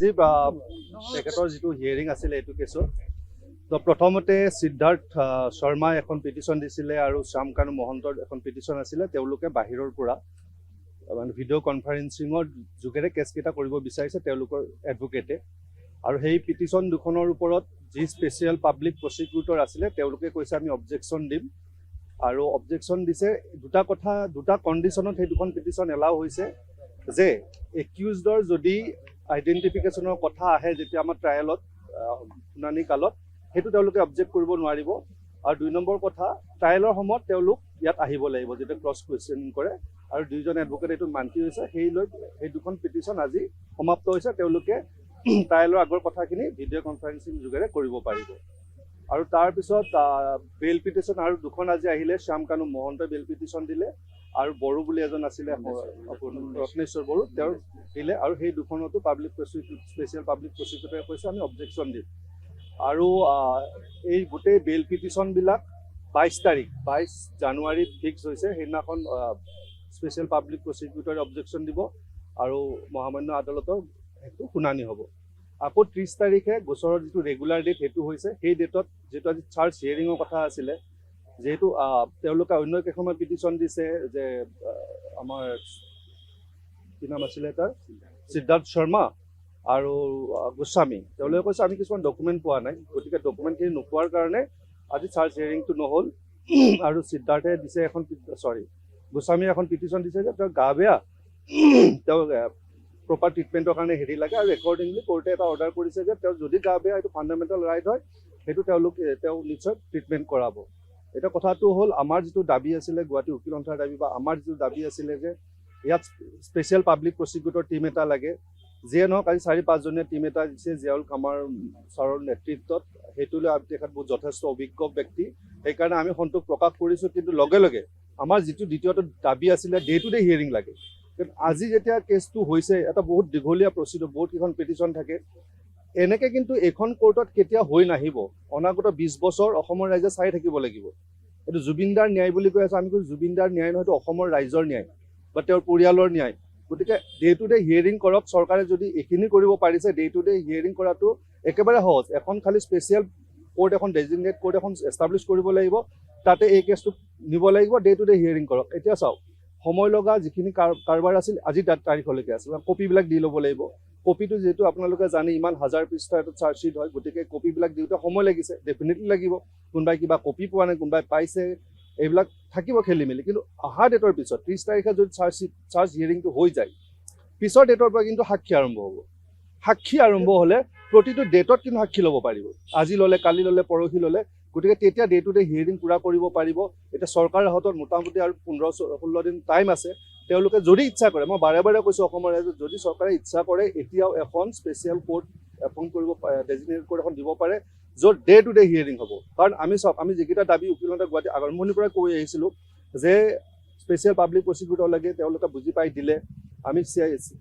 আজি তেখেতৰ যিটো হিয়াৰিং আছিলে এইটো কেছত তো প্ৰথমতে সিদ্ধাৰ্থ শৰ্মাই এখন পিটিশ্যন দিছিলে আৰু শ্যাম কানু মহন্তৰ এখন পিটিশ্যন আছিলে তেওঁলোকে বাহিৰৰ পৰা মানে ভিডিঅ' কনফাৰেন্সিঙৰ যোগেৰে কেছকেইটা কৰিব বিচাৰিছে তেওঁলোকৰ এডভোকেটে আৰু সেই পিটিশ্যন দুখনৰ ওপৰত যি স্পেচিয়েল পাব্লিক প্ৰচিকিউটৰ আছিলে তেওঁলোকে কৈছে আমি অবজেকশ্যন দিম আৰু অবজেকশ্যন দিছে দুটা কণ্ডিশ্যনত সেই দুখন পিটিশ্যন এলাউ হৈছে যে একিউজডৰ যদি আইডেণ্টিফিকেশ্যনৰ কথা আহে যেতিয়া আমাৰ ট্ৰায়েলত শুনানি কালত সেইটো তেওঁলোকে অবজেক্ট কৰিব নোৱাৰিব আৰু 2 নম্বৰ কথা ট্ৰায়েলৰ সময়ত তেওঁলোক ইয়াত আহিব লাগিব যেতিয়া ক্ৰছ কুৱেশ্যনিং কৰে আৰু দুইজন এডভোকেট এইটো মান্তি হৈছে সেই দুখন পিটিশ্যন আজি সমাপ্ত হৈছে তেওঁলোকে ট্ৰায়েলৰ আগৰ কথাখিনি ভিডিঅ' কনফাৰেন্সিং যোগেৰে কৰিব পাৰিব আৰু তাৰপিছত বেল পিটিশ্যন আৰু দুখন আজি আহিলে শ্যাম কানু মহন্তই বেল পিটিশ্যন দিলে আৰু বড়ো বুলি এজন আছিলে ৰত্নেশ্বৰ বড়ো তেওঁৰ দিলে আৰু সেই দুখনতো স্পেচিয়েল পাব্লিক প্ৰচিকিউটৰে কৈছে আমি অবজেকশ্যন দিম আৰু এই গোটেই বেল পিটিশ্যনবিলাক 22 জানুৱাৰীত ফিক্স হৈছে সেইদিনাখন স্পেচিয়েল পাব্লিক প্ৰচিকিউটৰে অবজেকশ্যন দিব আৰু মহামান্য আদালতৰ সেইটো শুনানি হ'ব আকৌ 30 তাৰিখে গোচৰৰ যিটো ৰেগুলাৰ ডেট সেইটো হৈছে সেই ডেটত যিটো আজি চাৰ্জ হিয়াৰিঙৰ কথা আছিলে যেহেতু তেওঁলোকে অন্য কেইখনমান পিটিশ্যন দিছে যে আমাৰ কি নাম আছিলে তাৰ সিদ্ধাৰ্থ শৰ্মা আৰু গোস্বামী তেওঁলোকে কৈছে আমি কিছুমান ডকুমেণ্ট পোৱা নাই গতিকে ডকুমেণ্টখিনি নোপোৱাৰ কাৰণে আজি চাৰ্জ হিয়াৰিংটো নহ'ল আৰু সিদ্ধাৰ্থে দিছে গোস্বামীয়ে এখন পিটিশ্যন দিছে যে তেওঁৰ গা বেয়া তেওঁ প্ৰপাৰ ট্ৰিটমেণ্টৰ কাৰণে হেৰি লাগে আৰু একৰ্ডিংলি কোৰ্টে এটা অৰ্ডাৰ কৰিছে যে তেওঁ যদি গা বেয়া এইটো ফাণ্ডামেণ্টেল ৰাইট হয় সেইটো তেওঁ নিশ্চয় ট্ৰিটমেণ্ট কৰাব এটা কথাটো হ'ল আমাৰ যিটো দাবী আছিলে গুৱাহাটী উকিল সন্থাৰ দাবী বা আমাৰ যিটো দাবী আছিলে যে ইয়াত স্পেচিয়েল পাব্লিক প্ৰচিকিউটৰ টীম এটা লাগে যিয়ে নহওক আজি 4-5 জনীয়া টীম এটা দিছে জিয়াউল কামাৰ ছাৰৰ নেতৃত্বত সেইটোলৈ তেখেত বহুত যথেষ্ট অভিজ্ঞ ব্যক্তি সেইকাৰণে আমি সন্তোষ প্ৰকাশ কৰিছোঁ কিন্তু লগে লগে আমাৰ যিটো দ্বিতীয়টো দাবী আছিলে ডে টু ডে হিয়াৰিং লাগে আজি যেতিয়া কেছটো হৈছে এটা বহুত দীঘলীয়া প্ৰচিডিউৰ বহুত কেইখন পিটিশ্যন থাকে এনেকৈ কিন্তু এইখন কোৰ্টত কেতিয়া হৈ নাহিব অনাগত 20 বছৰ অসমৰ ৰাইজে চাই থাকিব লাগিব এইটো জুবিনদাৰ ন্যায় বুলি কৈ আছে আমি কৈছোঁ জুবিনদাৰ ন্যায় নহয় এইটো অসমৰ ৰাইজৰ ন্যায় বা তেওঁৰ পৰিয়ালৰ ন্যায় গতিকে ডে টু ডে হিয়াৰিং কৰক চৰকাৰে যদি এইখিনি কৰিব পাৰিছে ডে টু ডে হিয়াৰিং কৰাটো একেবাৰে সহজ এখন খালি স্পেচিয়েল কোৰ্ট এখন ডেজিগনেট কোৰ্ট এখন এষ্টাব্লিছ কৰিব লাগিব তাতে এই কেছটো নিব লাগিব ডে টু ডে হিয়াৰিং কৰক এতিয়া চাওক সময় লগা যিখিনি কাৰবাৰ আছিল আজি তাৰিখলৈকে আছিল কপিবিলাক দি ল'ব লাগিব কপিটো যিহেতু আপোনালোকে জানে ইমান 1000 পৃষ্ঠাৰ এটা চাৰ্জশ্বিট হয় গতিকে কপিবিলাক দিওঁতে সময় লাগিছে ডেফিনেটলি লাগিব কোনোবাই কিবা কপি পোৱা নাই কোনোবাই পাইছে এইবিলাক থাকিব খেলি মেলি কিন্তু অহা ডেটৰ পিছত 30 তাৰিখে যদি চাৰ্জ হিয়াৰিংটো হৈ যায় পিছৰ ডেটৰ পৰা কিন্তু সাক্ষী আৰম্ভ হ'ব সাক্ষী আৰম্ভ হ'লে প্ৰতিটো ডেটত কিন্তু সাক্ষী ল'ব পাৰিব আজি ল'লে কালি ল'লে পৰহি ল'লে গতিকে তেতিয়া ডে টু ডে হিয়াৰিং পূৰা কৰিব পাৰিব এতিয়া চৰকাৰৰ হাতত মোটামুটি আৰু 15-16 দিন টাইম আছে তেওঁলোকে যদি ইচ্ছা কৰে মই বাৰে বাৰে কৈছোঁ অসমৰ ৰাইজক যদি চৰকাৰে ইচ্ছা কৰে এতিয়াও এখন স্পেচিয়েল কোৰ্ট এপইণ্ট কৰিব ডেজিগনেটেড কোৰ্ট এখন দিব পাৰে য'ত ডে টু ডে হিয়াৰিং হ'ব কাৰণ আমি যিকেইটা দাবী উকিলতে গুৱাহাটী আৰম্ভণিৰ পৰা কৈ আহিছিলোঁ যে স্পেচিয়েল পাব্লিক প্ৰচিকিউটৰ লাগে তেওঁলোকে বুজি পাই দিলে আমি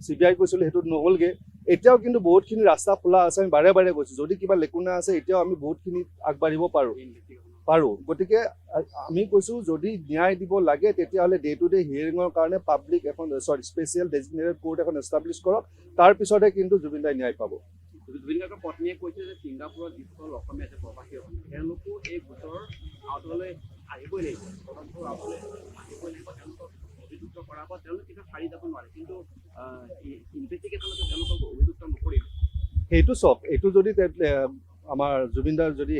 CBI কৈছিলোঁ সেইটোত নহ'লগৈ এতিয়াও কিন্তু বহুতখিনি ৰাস্তা খোলা আছে আমি বাৰে বাৰে কৈছোঁ যদি কিবা লেকুনা আছে এতিয়াও আমি বহুতখিনি আগবাঢ়িব পাৰোঁ গতিকে আমি কৈছোঁ যদি ন্যায় দিব লাগে তেতিয়াহ'লে ডে টু ডে হিয়াৰিঙৰ কাৰণে পাব্লিক এখন স্পেচিয়েল ডেজিগনেটেড কোৰ্ট এখন এষ্টাব্লিছ কৰক তাৰপিছতহে কিন্তু জুবিনদাই ন্যায় পাব জুবিনদাৰ পত্নীয়ে কৈছে যে ছিংগাপুৰত যিসকল অসমীয়া আছে প্ৰৱাসী অসমীয়া তেওঁলোকো এই গোচৰৰ আওতালৈ আহিবই লাগিব তদন্তৰ আওতালৈ আহিবই লাগিব তেওঁলোকক অভিযুক্ত কৰাব তেওঁলোকে কিবা সাৰি যাব নোৱাৰে কিন্তু ইনভেষ্টিগেশ্যনতো তেওঁলোকক অভিযুক্ত নকৰিব সেইটো চাওক এইটো যদি আমাৰ জুবিনদাৰ যদি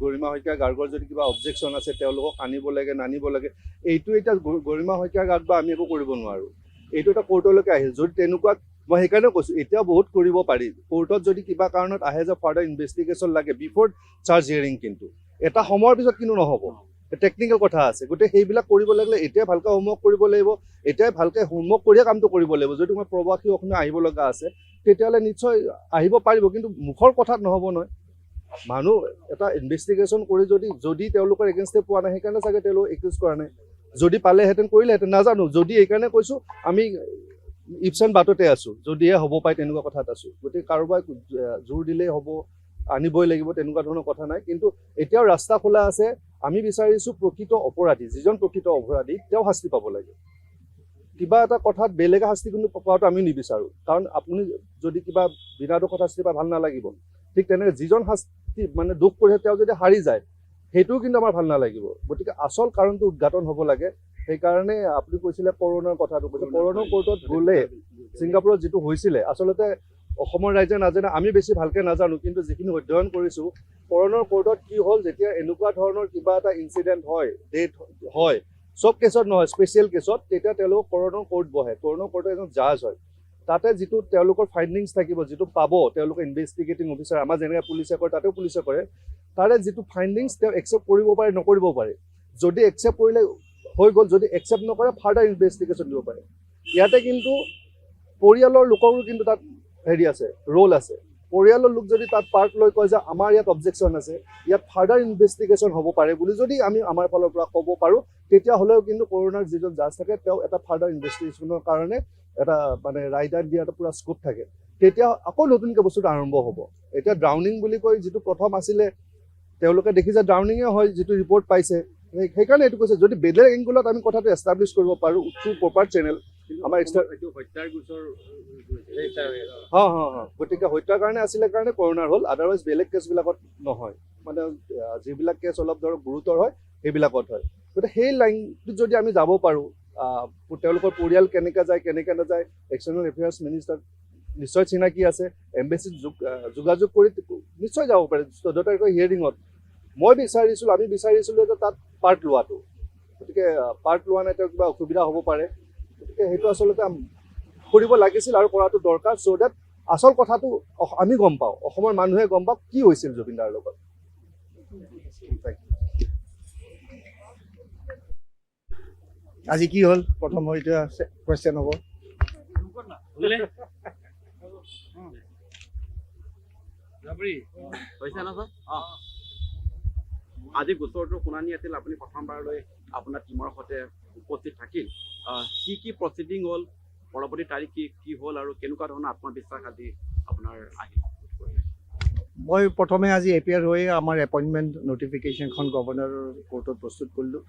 গৰিমা শইকীয়া গাৰ্গৰ যদি কিবা অবজেকশ্যন আছে তেওঁলোকক আনিব লাগে নানিব লাগে এইটো এতিয়া গৰিমা শইকীয়া গাৰ্গ বা আমি একো কৰিব নোৱাৰোঁ এইটো এটা কোৰ্টলৈকে আহিল যদি তেনেকুৱা মই সেইকাৰণে কৈছোঁ এতিয়া বহুত কৰিব পাৰি কোৰ্টত যদি কিবা কাৰণত আহে যে ফাৰ্ডাৰ ইনভেষ্টিগেশ্যন লাগে বিফৰ চাৰ্জ হিয়াৰিং কিন্তু এটা সময়ৰ পিছত কিন্তু নহ'ব টেকনিকেল কথা আছে গতিকে সেইবিলাক কৰিব লাগিলে এতিয়াই ভালকৈ হোমৱৰ্ক কৰিব লাগিব এতিয়াই ভালকৈ হোমৱৰ্ক কৰিয়ে কামটো কৰিব লাগিব যদি মই প্ৰৱাসী অসমীয়া আহিব লগা আছে তেতিয়াহ'লে নিশ্চয় আহিব পাৰিব কিন্তু মুখৰ কথাত নহ'ব নহয় মানুহ এটা ইনভেষ্টিগেশ্যন কৰি যদি তেওঁলোকৰ এগেইনষ্টে পোৱা নাই সেইকাৰণে চাগে তেওঁলোক একিউজ কৰা নাই যদি পালেহেঁতেন কৰিলেহেঁতেন নাজানো যদি এইকাৰণে কৈছোঁ আমি ইপচেণ্ট বাটতে আছোঁ যদিহে হ'ব পাৰে তেনেকুৱা কথাত আছোঁ গতিকে কাৰোবাক জোৰ দিলেই হ'ব আনিবই লাগিব তেনেকুৱা ধৰণৰ কথা নাই কিন্তু এতিয়াও ৰাস্তা খোলা আছে আমি বিচাৰিছোঁ প্ৰকৃত অপৰাধী যিজন প্ৰকৃত অপৰাধী তেওঁ শাস্তি পাব লাগে কিবা এটা কথাত বেলেগে শাস্তি কিন্তু পোৱাটো আমি নিবিচাৰোঁ, কাৰণ আপুনি যদি কিবা বিনা দোষত শাস্তি পায় ভাল নালাগিব। ঠিক তেনেকৈ যিজন শাস্তি মানে দোষ কৰিছে তেওঁ যদি হাৰি যায় সেইটোও কিন্তু আমাৰ ভাল নালাগিব। গতিকে আচল কাৰণটো উদঘাটন হ'ব লাগে। সেইকাৰণে আপুনি কৈছিলে কৰোণাৰ কথাটো কৈছে, কৰোণাৰ কোৰ্টত গ'লে ছিংগাপুৰত যিটো হৈছিলে আচলতে অসমৰ ৰাইজে নাজানে, আমি বেছি ভালকৈ নাজানো, কিন্তু যিখিনি অধ্যয়ন কৰিছোঁ কৰোণাৰ কোৰ্টত কি হ'ল, যেতিয়া এনেকুৱা ধৰণৰ কিবা এটা ইনচিডেণ্ট হয়, ডেথ হয়, চব কেছত নহয়, স্পেচিয়েল কেছত, তেতিয়া তেওঁলোকক কৰোণাৰ কোৰ্ট বহে। কৰোণাৰ কোৰ্টৰ এজন জাজ হয়, তাতে যিটো তেওঁলোকৰ ফাইণ্ডিংছ থাকিব, যিটো পাব তেওঁলোকে ইনভেষ্টিগেটিং অফিচাৰ, আমাৰ যেনেকৈ পুলিচে কৰে তাতেও পুলিচে কৰে, তাৰে যিটো ফাইণ্ডিংছ তেওঁ একচেপ্ট কৰিব পাৰে নকৰিব পাৰে। যদি একচেপ্ট কৰিলে হৈ গ'ল, যদি একচেপ্ট নকৰে ফাৰ্ডাৰ ইনভেষ্টিগেশ্যন দিব পাৰে। ইয়াতে কিন্তু পৰিয়ালৰ লোকৰো কিন্তু তাত হেৰি আছে, ৰোল আছে। পৰিয়ালৰ লোক যদি তাত পাৰ্ট লৈ কয় যে আমাৰ ইয়াত অবজেকশ্যন আছে, ইয়াত ফাৰ্ডাৰ ইনভেষ্টিগেশ্যন হ'ব পাৰে বুলি যদি আমি আমাৰ ফালৰ পৰা ক'ব পাৰোঁ, তেতিয়াহ'লেও কিন্তু কৰোণাৰ যিজন জাজ থাকে তেওঁ এটা ফাৰ্ডাৰ ইনভেষ্টিগেশ্যনৰ কাৰণে এটা মানে ৰাইডাৰ দিয়া এটা পূৰা স্কোপ থাকে। তেতিয়া আকৌ নতুনকৈ বস্তুটো আৰম্ভ হ'ব। এতিয়া ড্ৰাউনিং বুলি কৈ যিটো প্ৰথম আছিলে, তেওঁলোকে দেখিছে ড্ৰাউনিঙে হয়, যিটো ৰিপৰ্ট পাইছে, সেইকাৰণে এইটো কৈছে। যদি বেলেগ এংগুলত আমি কথাটো এষ্টাব্লিছ কৰিব পাৰোঁ থ্ৰু প্ৰপাৰ চেনেল, আমাৰ এক্সট্ৰা হত্যাৰ গোচৰ গতিকে হত্যাৰ কাৰণে আছিলে কাৰণে কৰোণাৰ হ'ল, আদাৰৱাইজ বেলেগ কেছবিলাকত নহয়। মানে যিবিলাক কেছ অলপ ধৰক গুৰুতৰ হয় সেইবিলাকত হয়। গতিকে সেই লাইনটোত যদি আমি যাব পাৰোঁ, তেওঁলোকৰ পৰিয়াল কেনেকৈ যায় কেনেকৈ নাযায়, এক্সটাৰ্নেল এফেয়াৰ্ছ মিনিষ্টাৰ নিশ্চয় চিনাকি আছে, এম্বেচিত যোগাযোগ কৰি নিশ্চয় যাব পাৰে 14 তাৰিখৰ হিয়াৰিঙত। আমি বিচাৰিছিলোঁ যে তাত পাৰ্ট লোৱাটো, গতিকে পাৰ্ট লোৱা নাই, তেওঁৰ কিবা অসুবিধা হ'ব পাৰে, গতিকে সেইটো আচলতে কৰিব লাগিছিল আৰু কৰাটো দৰকাৰ, চ' ডেট আচল কথাটো আমি গম পাওঁ, অসমৰ মানুহে গম পাওক কি হৈছিল জুবিন দাৰ লগত। আজি কি হ'ল প্ৰথম এইটো কুৱেশ্যন হ'ব। আজি গোচৰটোৰ শুনানি আছিল, আপুনি প্ৰথমবাৰলৈ আপোনাৰ টীমৰ সৈতে উপস্থিত থাকিল। কি প্ৰচিডিং হ'ল, পৰৱৰ্তী তাৰিখ কি হ'ল আৰু কেনেকুৱা ধৰণৰ আত্মবিশ্বাস আজি আপোনাৰ আহিল? মই প্ৰথমে আজি এপিয়াৰ হৈ আমাৰ এপইণ্টমেণ্ট নটিফিকেশ্যনখন গভৰ্ণৰৰ কোৰ্টত প্ৰস্তুত কৰিলোঁ।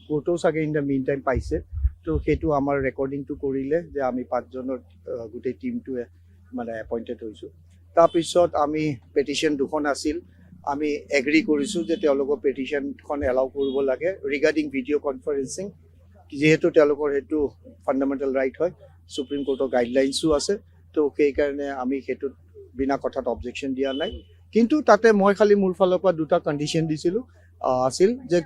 কোৰ্টেও চাগে ইন দ্য মিন টাইম পাইছে, তো সেইটো আমাৰ ৰেকৰ্ডিংটো কৰিলে যে আমি 5জনৰ গোটেই টীমটোৱে মানে এপইণ্টেড হৈছোঁ। তাৰপিছত আমি পেটিশ্যন 2খন আছিল, আমি এগ্ৰী কৰিছোঁ যে তেওঁলোকৰ পেটিশ্যনখন এলাউ কৰিব লাগে ৰিগাৰ্ডিং ভিডিঅ' কনফাৰেঞ্চিং, যিহেতু তেওঁলোকৰ সেইটো ফাণ্ডামেণ্টেল ৰাইট হয়, সুপ্ৰিম কোৰ্টৰ গাইডলাইনছো আছে, তো সেইকাৰণে আমি সেইটোত বিনা কথাত অবজেকশ্যন দিয়া নাই। কিন্তু তাতে মই খালি মোৰ ফালৰ পৰা 2টা কণ্ডিশ্যন দিছিলোঁ, আছিল যে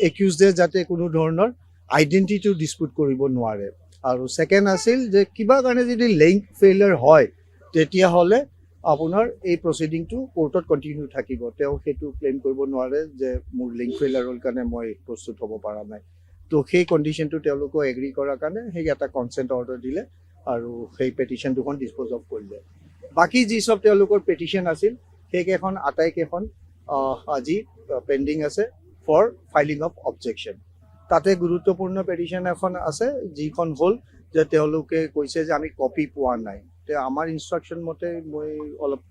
একিউজডে যাতে কোনো ধৰণৰ আইডেণ্টিটিটো ডিছপুট কৰিব নোৱাৰে, আৰু ছেকেণ্ড আছিল যে কিবা কাৰণে যদি লিংক ফেইলিয়াৰ হয় তেতিয়াহ'লে আপোনাৰ এই প্ৰচিডিংটো কোৰ্টত কণ্টিনিউ থাকিব। তেওঁ সেইটো ক্লেইম কৰিব নোৱাৰে যে মোৰ লিংক ফেইলিয়াৰ হ'ল কাৰণে মই প্ৰস্তুত হ'ব পৰা নাই। তো সেই কণ্ডিশ্যনটো তেওঁলোকেও এগ্ৰী কৰাৰ কাৰণে সেই এটা কনচেণ্ট অৰ্ডাৰ দিলে আৰু সেই পেটিশ্যন 2খন ডিছপ'জ অফ কৰিলে। বাকী যি চব তেওঁলোকৰ পেটিশ্যন আছিল সেইকেইখন আটাইকেইখন আজি পেণ্ডিং আছে ফৰ ফাইলিং অফ অবজেকশ্যন। তাতে গুৰুত্বপূৰ্ণ পেটিশ্যন এখন আছে যিখন হ'ল যে তেওঁলোকে কৈছে যে আমি কপি পোৱা নাই। আমাৰ ইনষ্ট্ৰাকশ্যন মতে মই অলপ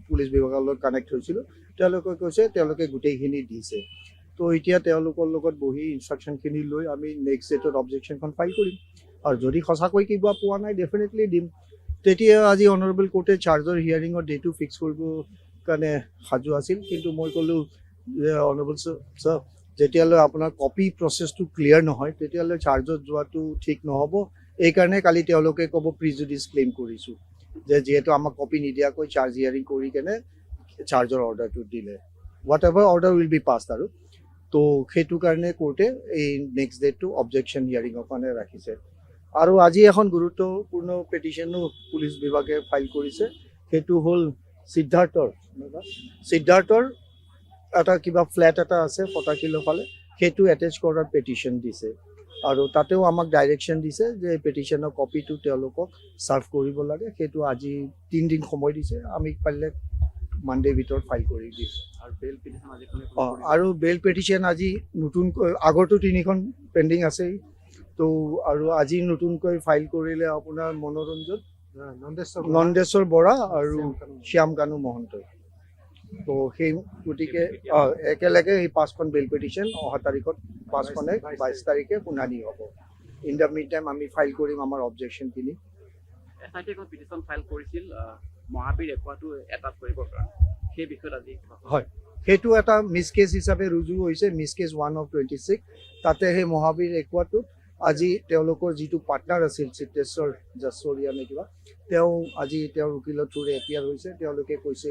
পুলিচ বিভাগৰ লগত কানেক্ট হৈছিলোঁ, তেওঁলোকে কৈছে তেওঁলোকে গোটেইখিনি দিছে। তো এতিয়া তেওঁলোকৰ লগত বহি ইনষ্ট্ৰাকশ্যনখিনি লৈ আমি নেক্সট ডেটত অবজেকশ্যনখন ফাইল কৰিম, আৰু যদি সঁচাকৈ কিবা পোৱা নাই ডেফিনেটলি দিম। তেতিয়া আজি অনাৰেবল কোৰ্টে চাৰ্জৰ হিয়াৰিঙৰ ডেটো ফিক্স কৰিব কাৰণে সাজু আছিল, কিন্তু মই ক'লোঁ যে অনাৰেবল ছাৰ যেতিয়ালৈ আপোনাৰ কপি প্ৰচেছটো ক্লিয়াৰ নহয় তেতিয়ালৈ চাৰ্জত যোৱাটো ঠিক নহ'ব। এইকাৰণে কালি তেওঁলোকে ক'ব প্ৰিজুডিচ ক্লেইম কৰিছোঁ, যে যিহেতু আমাক কপি নিদিয়াকৈ চাৰ্জ হিয়াৰিং কৰি কেনে চাৰ্জৰ অৰ্ডাৰটো দিলে, what ever order will be passed আৰু। তো সেইটো কাৰণে কোৰ্টে এই নেক্সট ডেটটো অবজেকশ্যন হিয়াৰিঙৰ কাৰণে ৰাখিছে। আৰু আজি এখন গুৰুত্বপূৰ্ণ পেটিশ্যনো পুলিচ বিভাগে ফাইল কৰিছে, সেইটো হ'ল সিদ্ধাৰ্থৰ এটা কিবা ফ্লেট এটা আছে ফটাকিলৰ ফালে, সেইটো এটেচ কৰাৰ পেটিশ্যন দিছে, আৰু তাতেও আমাক ডাইৰেকশ্যন দিছে যে পেটিশ্যনৰ কপিটো তেওঁলোকক ছাৰ্ভ কৰিব লাগে। সেইটো আজি 3 দিন সময় দিছে, আমি পাৰিলে মানডে ভিতৰত ফাইল কৰি দিম। আৰু বেল পেটিশ্যন আজি নতুনকৈ, আগৰটো 3খন পেণ্ডিং আছেই, তো আৰু আজি নতুনকৈ ফাইল কৰিলে আপোনাৰ মনোৰঞ্জন নন্দেশ্বৰ বৰা আৰু শ্যাম কানু মহন্তই। তো সেই গতিকে একেলগে এই 5খন বেল পেটিশ্যন অহা তাৰিখত 5খনে 22 তাৰিখে শুনানি হ'ব। ইন দ্য মিন টাইম আমি ফাইল কৰিম আমাৰ অবজেকশ্যনখিনি। SIT এখন পিটিশ্যন ফাইল কৰিছিল মহাবীৰ একুৱাটো এটাত কৰিবৰ কাৰণে, সেই বিষয়ত আজি হয়, সেইটো এটা মিছ কেছ হিচাপে ৰুজু হৈছে, মিছ কেছ 1/26। তাতে সেই মহাবীৰ একুৱাটোত আজি তেওঁলোকৰ যিটো পাৰ্টনাৰ আছিল চিত্তেশ্বৰ জাশ্বৰীয়া নে কিবা, তেওঁ আজি তেওঁৰ উকিলৰ থ্ৰুৰে এপিয়াৰ হৈছে। তেওঁলোকে কৈছে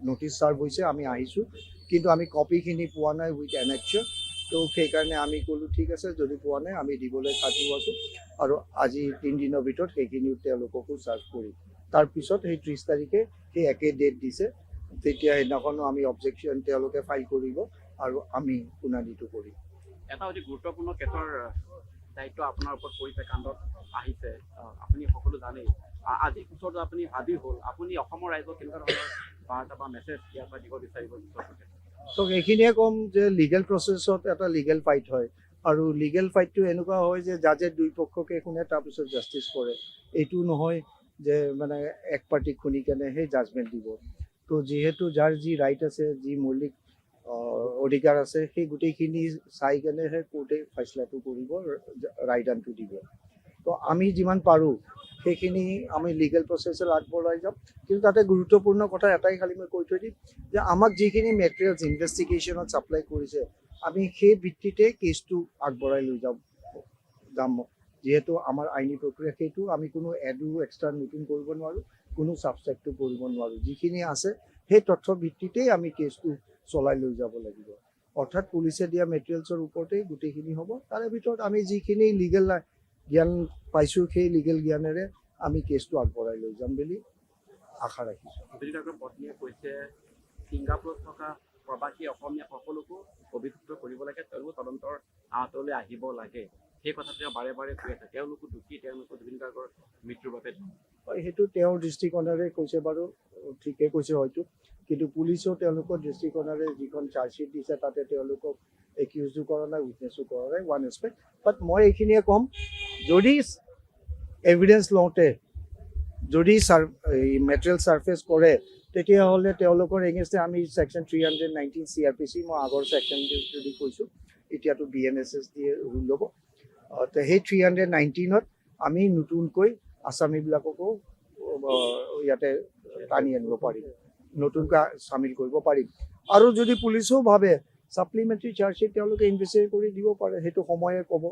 নটিচ ছাৰ্ভ হৈছে, আমি আহিছোঁ, কিন্তু আমি কপিখিনি পোৱা নাই উইথ এনেক্সাৰ। তো সেইকাৰণে আমি ক'লোঁ ঠিক আছে, যদি পোৱা নাই আমি দিবলৈ সাজু আছোঁ, আৰু আজি 3 দিনৰ ভিতৰত সেইখিনিও তেওঁলোককো ছাৰ্ভ কৰিম। তাৰপিছত সেই 30 তাৰিখে সেই একে ডেট দিছে, তেতিয়া সেইদিনাখনো আমি অবজেকশ্যন তেওঁলোকে ফাইল কৰিব আৰু আমি শুনানিটো কৰিম। এটা অতি গুৰুত্বপূৰ্ণ কেছৰ দায়িত্ব আপোনাৰ ওপৰত পৰিছে, কাণ্ডত আহিছে, আপুনি সকলো জানেই। আজি গোচৰটো আপুনি হাজিৰ হ'ল, আপুনি অসমৰ ৰাইজক কেনেকুৱা ধৰণৰ বাৰ্তা বা মেছেজ ইয়াৰ পৰা দিব বিচাৰিব গোচৰটোতে? তো এইখিনিয়ে ক'ম যে লিগেল প্ৰচেছত এটা লিগেল ফাইট হয়, আৰু লিগেল ফাইটটো এনেকুৱা হয় যে জাজে দুই পক্ষকে শুনে তাৰপিছত জাষ্টিচ কৰে। এইটো নহয় যে মানে এক পাৰ্টিক শুনি কেনে সেই জাজমেণ্ট দিব। তো যিহেতু যাৰ যি ৰাইট আছে, যি মৌলিক অধিকাৰ আছে, সেই গোটেইখিনি চাই কেনেহে কোৰ্টে ফেচলাটো কৰিব, ৰায়দানটো দিব। তো আমি যিমান পাৰোঁ সেইখিনি আমি লিগেল প্ৰচেছত আগবঢ়াই যাম। কিন্তু তাতে গুৰুত্বপূৰ্ণ কথা এটাই খালি মই কৈ থৈ দিম যে আমাক যিখিনি মেটেৰিয়েলছ ইনভেষ্টিগেশ্যনত ছাপ্লাই কৰিছে, আমি সেই ভিত্তিতে কেছটো আগবঢ়াই লৈ যাম। যিহেতু আমাৰ আইনী প্ৰক্ৰিয়া সেইটো, আমি কোনো এডো এক্সট্ৰা নতুন কৰিব নোৱাৰোঁ, কোনো ছাবষ্ট্ৰেক্টো কৰিব নোৱাৰোঁ। যিখিনি আছে সেই তথ্যৰ ভিত্তিতেই আমি কেছটো চলাই লৈ যাব লাগিব। অৰ্থাৎ পুলিচে দিয়া মেটেৰিয়েলছৰ ওপৰতেই গোটেইখিনি হ'ব। তাৰে ভিতৰত আমি যিখিনি লিগেল জ্ঞান পাইছোঁ, সেই লিগেল জ্ঞানেৰে আমি কেছটো আগবঢ়াই লৈ যাম বুলি আশা ৰাখিছোঁ। অভিযুক্তৰ পত্নীয়ে কৈছে ছিংগাপুৰত থকা প্ৰবাসী অসমীয়া সকলোকো অভিযুক্ত কৰিব লাগে, তেওঁলোক তদন্তৰ আঁতৰলৈ আহিব লাগে। সেই কথা তেওঁ বাৰে বাৰে কৈ আছে। তেওঁলোকো দোষী, তেওঁলোকো জুবিন গাৰ্গৰ মৃত্যুৰ বাবে। সেইটো তেওঁৰ দৃষ্টিকোণেৰে কৈছে, বাৰু ঠিকে কৈছে হয়তো, কিন্তু পুলিচেও তেওঁলোকৰ দৃষ্টিকোণেৰে যিখন চাৰ্জশ্বিট দিছে তাতে তেওঁলোকক একিউজো কৰা নাই, উইটনেছো কৰা নাই, ওৱান এছপেক্ট। বাট মই এইখিনিয়ে ক'ম, যদি এভিডেঞ্চ লওঁতে যদি মেটেৰিয়েল ছাৰ্ফেচ কৰে, তেতিয়াহ'লে তেওঁলোকৰ এগেইনষ্টে আমি ছেকশ্যন 319 CRPC, মই আগৰ ছেকশ্যন যদি কৈছোঁ, এতিয়াতো BNSS দিয়ে ৰুল ল'ব। তো সেই 319ত আমি নতুনকৈ আছামীবিলাককো ইয়াতে টানি আনিব পাৰিম, নতুনকৈ চামিল কৰিব পাৰিম। আৰু যদি পুলিচেও ভাবে ছাপ্লিমেণ্টাৰী চাৰ্জশ্বিট তেওঁলোকে ইনভেষ্টিগেট কৰি দিব পাৰে, সেইটো সময়ে ক'ব।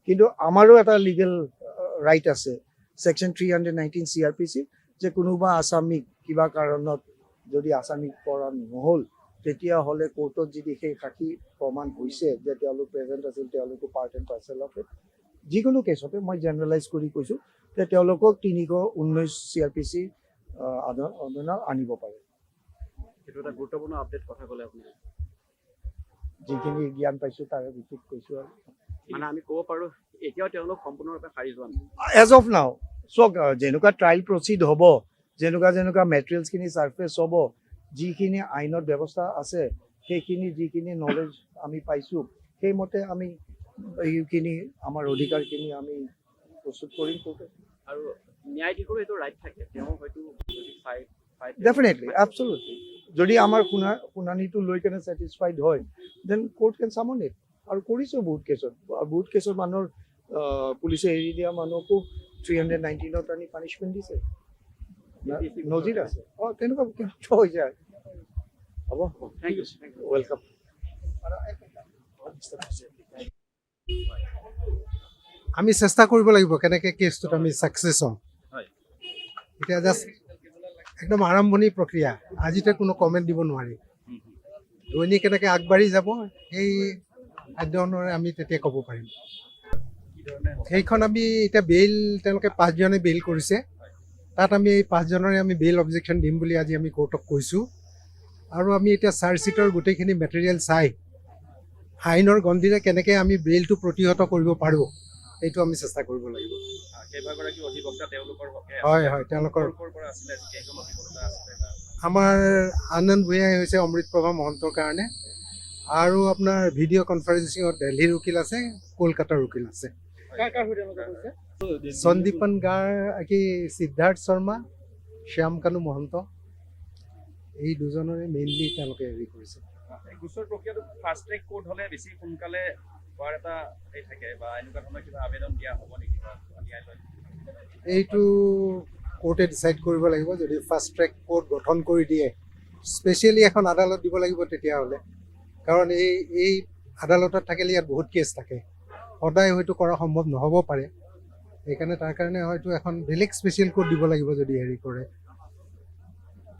কিন্তু আমাৰো এটা লিগেল ৰাইট আছে ছেকশ্যন 319 CRPC, যে কোনোবা আছামীক কিবা কাৰণত যদি আছামীক কৰা নহ'ল, তেতিয়াহ'লে কোৰ্টত যদি সেই সাক্ষী প্ৰমাণ হৈছে যে তেওঁলোক প্ৰেজেণ্ট আছিল, তেওঁলোকো part and parcel of it, যিকোনো কেছতে মই জেনেৰেলাইজ কৰি কৈছোঁ যে তেওঁলোকক 319 CRPC অধীনত আনিব পাৰে। সেইটো এটা গুৰুত্বপূৰ্ণ আপডেট কথা ক'লে আপুনি। যিখিনি জ্ঞান পাইছোঁ তাৰে ভিত্তিত কৈছোঁ। আৰু মানে আমি ক'ব পাৰোঁ এতিয়াও তেওঁলোক সম্পূৰ্ণৰূপে সাৰি যোৱা নাই। এজ অফ নাও চাওক, যেনেকুৱা ট্ৰায়েল প্ৰচিড হ'ব, যেনেকুৱা মেটেৰিয়েলছখিনি ছাৰ্ফেচ হ'ব, যিখিনি আইনত ব্যৱস্থা আছে, সেইখিনি যিখিনি নলেজ আমি পাইছোঁ, সেইমতে আমি এইখিনি আমাৰ অধিকাৰখিনি আমি প্ৰস্তুত কৰিম। আৰু ন্যায়াধীশৰো এইটো ৰাইট থাকে, তেওঁ হয়তো যদি চাই ডেফিনেটলি, এবছলুটলি, যদি আমাৰ শুনানিটো লৈ কেনে ছেটিছফাইড হয়, দেন কোৰ্ট কেন চামন ইট। আৰু কৰিছোঁ বহুত কেছত মানুহৰ পুলিচে এৰি দিয়া মানুহকো 319ত আনি পানিছমেণ্ট দিছে, নজিৰ আছে। তেনেকুৱা হৈ যায়। হ'ব, থেংক ইউ। ৱেলকাম। আমি চেষ্টা কৰিব লাগিব কেনেকৈ কেছটোত আমি ছাকচেছ হ'ম। এতিয়া জাষ্ট একদম আৰম্ভণি প্ৰক্ৰিয়া, আজিতে কোনো কমেণ্ট দিব নোৱাৰি। দৈনিক কেনেকৈ আগবাঢ়ি যাব সেই অধ্যয়নেৰে আমি তেতিয়া ক'ব পাৰিম। সেইখন আমি এতিয়া বেইল, তেওঁলোকে 5জনে বেইল কৰিছে, তাত আমি এই 5জনৰে আমি বেইল অবজেকশ্যন দিম বুলি আজি আমি কোৰ্টক কৈছোঁ। আৰু আমি এতিয়া চাৰ্জশ্বিটৰ গোটেইখিনি মেটেৰিয়েল চাই আইনৰ গণ্ডিৰে কেনেকৈ আমি বেইলটো প্ৰতিহত কৰিব পাৰোঁ, সেইটো আমি চেষ্টা কৰিব লাগিব। কেইবাগৰাকী অধিবক্তা তেওঁলোকৰ হয়, তেওঁলোকৰ আমাৰ আনন্দ ভূঞাই হৈছে অমৃতপ্ৰভা মহন্তৰ কাৰণে, আৰু আপোনাৰ ভিডিঅ' কনফাৰেন্সিঙত দিল্লীৰ উকিল আছে, কলকাতাৰ উকিল আছে। সন্দীপন গাৰ, সিদ্ধাৰ্থ শৰ্মা, শ্যাম কানু মহন্ত, এই দুজনৰে মেইনলি তেওঁলোকে হেৰি কৰিছে। এই গোচৰ প্ৰক্ৰিয়াটো ফাষ্ট ট্ৰেক কোৰ্ট হ'লে বেছি সোনকালে হোৱাৰ এটা হেৰি থাকে বা এনেকুৱা ধৰণৰ কিবা আবেদন দিয়া হ'ব নেকি বা ন্যায়ালয়? এইটো কোৰ্টে ডিচাইড কৰিব লাগিব। যদি ফাষ্ট ট্ৰেক কোৰ্ট গঠন কৰি দিয়ে, স্পেচিয়েলি এখন আদালত দিব লাগিব তেতিয়াহ'লে, কাৰণ এই আদালতত থাকিলে ইয়াত বহুত কেছ থাকে, সদায় হয়তো কৰা সম্ভৱ নহ'ব পাৰে। সেইকাৰণে তাৰ কাৰণে হয়তো এখন বেলেগ স্পেচিয়েল কোৰ্ট দিব লাগিব যদি হেৰি কৰে।